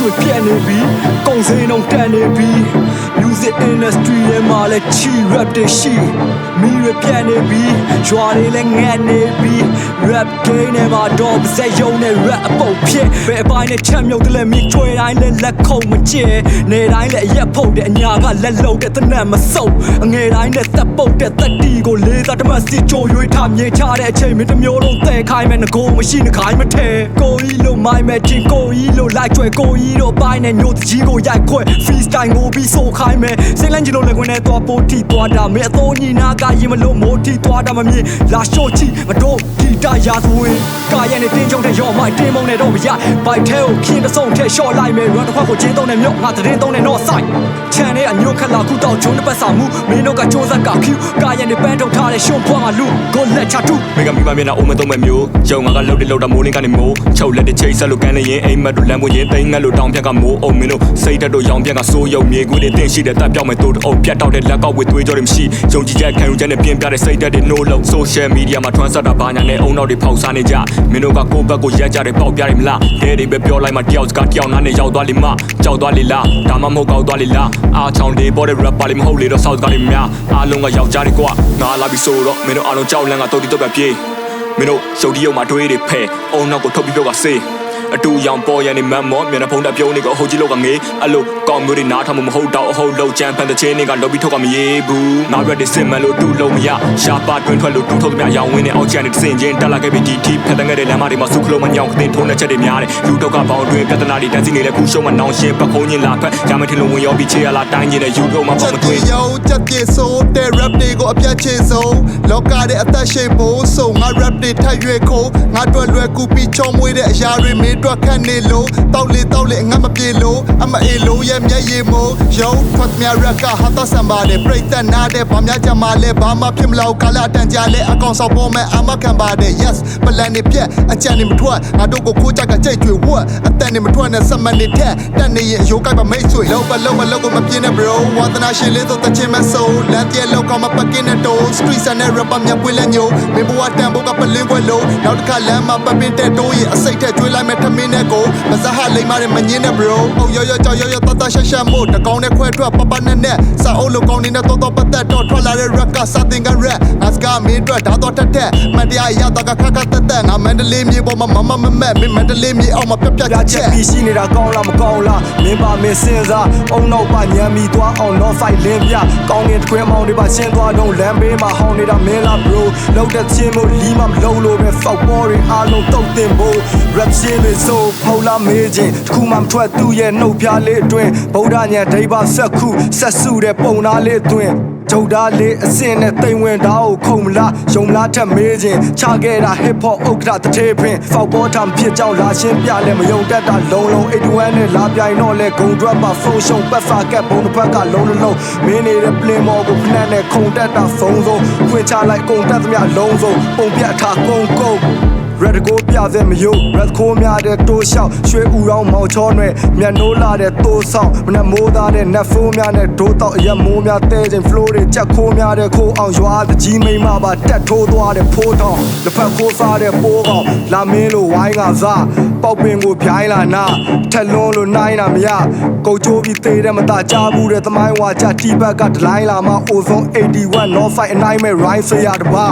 တွေပြက်နေပြီကုန်စည်နှုန်းတက်နေပြီ music industry ရဲ့မှာလဲချီ rap တွေရှိမီတွေပြက်နေပြီရွာတွေလဲငတ်နေပြီ rap game နဲ့မှာတော့ပါစက်ယုံနဲ့ rap အပုတ်ဖြစ်ဘယ်အပိုင်းနဲ့ချက်မြုပ်တယ်လဲမိချွေတိုင်းလဲလက်ခုံမကျဲနေတိုင်းလဲအရက်ဖုတ်တဲ့အညာကလက်လုံးတဲ့တနတ်မစုံအငယ်တိုင်းနဲ့သက်ပုတ်တဲ့သက်တီကိုလေးစားတမစီချိုရွေးထားမြေချတဲ့အချိန်မင်းတစ်မျိုးလုံးသဲခိုင်းမဲ့ငကိုမရှိနှခိုင်းမထဲကိုကြီးလို့မိုင်းမဲ့ချင်းကိုကြီးလို့လိုက်ကျွဲကိုကြီးတို့ပိုင်းနဲ့ညိုတကြီးကိုရိုက်ခွဲ freestyle ငိုပြီးဆိုခိုင်းမဲ့စိတ်လန့်ကျင်လို့လက်ခွင်းနဲ့သွားပိုးထိသွားတာမင်းအသုံးညီနာကရင်မလို့မိုးထိသွားတာမမြင်လာရှို့ချီမတို့ဒီတရာသဝင်ကာရဲ့နဲ့တင်းချုံတဲ့ရောမိုက်တင်းမုံနဲ့တော့မရဘိုက်ထဲကိုခင်းတဆုံထဲရှော့လိုက်မယ် run တစ်ခွက်ကိုချင်းသုံးနဲ့မြော့ငါသတင်းသုံးနဲ့တော့ဆိုင်ချန်နဲ့အညို့ခက်လာခုတော့ဂျုံတစ်ပတ်စာမှုမင်းတို့ကချိုးစက်က Q ကာရဲ့နဲ့ပန်းထုတ်ထားတဲ့ရှုံဖွားကလူကိုလက်ချတူမေကမိမမျက်နှာအုံးမသုံးမဲ့မျိုးရုံငါကလှုပ်တယ်လှုပ်တာမိုးလင်းကနေမိုးချုပ်လက်တဲ့ချိတ်ဆက်လို့ကန်းနေရင်အိမ်မက်တို့လမ်းပွင့်ရင်သိန်းငတ်လို့တောင်းဖြတ်ကမိုးအုံမင်းတို့စိတ်တက်တို့ရောင်ဖြတ်ကစိုးရုံမြေကူးတွေတင်းရှိတဲ့တပ်ပြောင်းမဲ့တို့အုပ်ဖြတ်တောက်တဲ့လက်ကောက်ဝေသွေးကြောတွေမရှိယုံကြည်ချက်ခံယူချက်နဲ့ပြင်းပြတဲ့စိတ်တက်တွေ no လို့ social media မှာ transfer တာဘာညာနဲ့အုံနောက်တွေဖောက်စားနေကြမင်းတို့ကကိုယ့်ဘက်ကိုရက်ကြတယ်ပေါက်ပြတယ်မလားဒဲတွေပဲပြောလိုက်မှတယောက်စကားတယောက်နားနဲ့ရောက်သွားလိမ့်မကြောက်သွားလိလားဒါမှမဟုတ်ကောက်သွားလိလားအားချောင်းလေးပေါ်တဲ့ rapper လေးမဟုတ်လေတော့ south ကလေးများအားလုံးကယောက်ျားတွေကွာငါလာပြီးဆိုတော့မင်းတို့အားလုံးကြောက်လန့်ကတုတ်တိတုတ်ပဲပြေးမင်းတို့ရုပ်ဒီရုပ်မှာတွေးတွေဖဲအုံနောက်ကိုထုတ်ပြီးပြောကစေးအတူရောင်ပေါ်ရနေမမောမျက်နှာဖုံးတက်ပြုံးနေကိုအဟုတ်ကြီးလောက်ကငေးအဲ့လိုကောင်းမျိုးတွေနားထောင်မှုမဟုတ်တော့အဟုတ်လုံးချမ်းဖန်တဲ့ချင်းတွေကလော်ပြီးထုတ်ကမရေးဘူးငါရက်တွေစင်မလို့တူလုံးမရရှာပါတွင်းထွက်လို့တူထုတ်သမျှရောင်ဝင်းနေအောက်ချန်နေစင်ချင်းတက်လာခဲ့ပြီးဒီတီဖက်တဲ့ငယ်တဲ့လမ်းမတွေမှာစုခလုံးမညောင်းခင်းထုံးတဲ့ချက်တွေများတယ်လူတော့ကပေါင်းတွင်ပြဿနာတွေတန်းစီနေလဲခုရှုံးမနောင်ရှင်းပခုံးချင်းလာဖက်ရမထင်လို့ဝင်ရောပြီးချေရလာတိုင်းချင်းနဲ့ယူတော့မှပေါ့မတွင်ရောချက်ပြေစိုးတဲ့ rap တွေကိုအပြတ်ချေဆုံးလောကတဲ့အသက်ရှိဖို့ဆိုငါ rap တွေထပ်ရွေခိုးငါတို့လွယ်ကူပြီးချုံမွေးတဲ့အရာတွေမင်းတို့ခန့်နေလို့တောက်လေငါမပြေလို့အမအေလို့ရဲ့မျက်ရည်မို့ရုံထွက်မြရက်ကဟာသဆံပါတယ်ပြိတ္တနာတဲ့ဗမာကြမှာလဲဘာမှဖြစ်မလို့ကာလာတန်ကြလဲအကောင်ဆောင်ပေါ်မဲ့အမခံပါတယ် yes ပလန်နေပြက်အကြံနေမထွက်ငါတို့ကိုခိုးကြကကြိတ်ကျွေဝတ်အတန်နေမထွက်နဲ့စမနေထက်တက်နေရင်ရိုးကိုက်ပါမိတ်ဆွေလောက်ကိုမပြင်းနဲ့ bro ဝါသနာရှင်လေးဆိုတချင်မဲ့ဆိုလမ်းပြဲလောက်ကမပကင်းနဲ့တိုး street ဆန်နဲ့ rapper မြပွေးလက်ညိုမင်းဘဝတန်ဖို့ကပလင်းပွဲလို့နောက်တစ်ခါလမ်းမှာပပင်းတဲ့တိုးရင်အစိတ်ထက်ကျွေးလိုက်မဲ့ထမင်းနဲ့ကိုမစဟလိမ့်မာတဲ့မငင်းနဲ့ bro အော်ရောကြောက်ရောတတရှမို့တကောင်းနဲ့ခွဲထွက်ပပနဲ့စာအုပ်လိုကောင်းနေတဲ့တော့ပတ်သက်တော့ထွက်လာတဲ့ rap ကစာသင်က rap ငါစကားမင်းအတွက်ဓာတ်တော့တက်မတရားရတော့ကခတက်ငါမန္တလေးမြေပေါ်မှာမမက်မင်းမန္တလေးမြေအောက်မှာပြချက်ပြီးရှိနေတာကောင်းလားမကောင်းလားမင်းပါမင်းစဉ်းစားအုံနောက်ပါညံမီသွားအောင် not fight လင်းပြကောင်းနေခွဲမောင်းတွေပါရှင်းသွားတော့လမ်းဘေးမှာဟောင်းနေတာမင်းလား bro လောက်တဲ့ချင်းမို့လီမမလုံးလို့ပဲဖောက်ပေါ်တွေအားလုံးတုတ်တင်ဖို့ rap ရှင်းနေဆိုဟုတ်လားမေးချင်းတစ်ခုမှမထွက်သူ့ရဲ့နှုတ်ပြလေးအတွင်းဗုဒ္ဓညံဒိဗဆက်ခုဆက်စုတဲ့ပုံသားလေးအတွင်းဂျုံသားလေးအစင်နဲ့တိမ်ဝင်သားကိုခုံမလားယုံလားထက်မေးခြင်းချခဲ့တာ hip hop ဥက္ကဋ္ဌတထေးပင်ဖောက်ပေါ်ထမ်ဖြစ်ကြောင်းလာရှင်းပြလဲမယုံတတ်တာလုံး81နဲ့လာပြိုင်တော့လဲဂုံ drop ပါဖုန်းရှုံပတ်ဖာကက်ဘုံတစ်ဖက်ကလုံးမင်းနေတဲ့ plane မော်ကိုခဏနဲ့ခုံတက်တာဖုံးဆုံးခွင့်ချလိုက်ကုန်တက်သမျှလုံးစုံပုံပြတ်ထားကုန် red ကိုပြစေမယုံ red ကိုများတဲ့တိုးလျှောက်ရွှေဥရောင်းမောင်ချောနွယ်မျက်နှိုးလာတဲ့တိုးဆောင်မနှမိုးသားတဲ့နတ်ဖိုးများနဲ့ဒိုးတော့အရမိုးများတဲခြင်း flow တွေချက်ခိုးများတဲ့ခိုးအောင်ရွာတကြီးမိမပါတက်ထိုးသွားတဲ့ဖိုးထောင်တစ်ဖက်ခိုးစားတဲ့ပိုးကောင်လာမင်းလိုဝိုင်းကစားပေါက်ပင်ကိုဖြိုင်းလာနာထက်လွန်းလို့နိုင်တာမရကုတ်ချိုးပြီးသေးတယ်မသားကြဘူးတဲ့သမိုင်းဝါချတီဘက်ကဒလိုင်းလာမှအိုဇုံ81 no fight အနိုင်မဲ့ rhyme ဆရာတပါ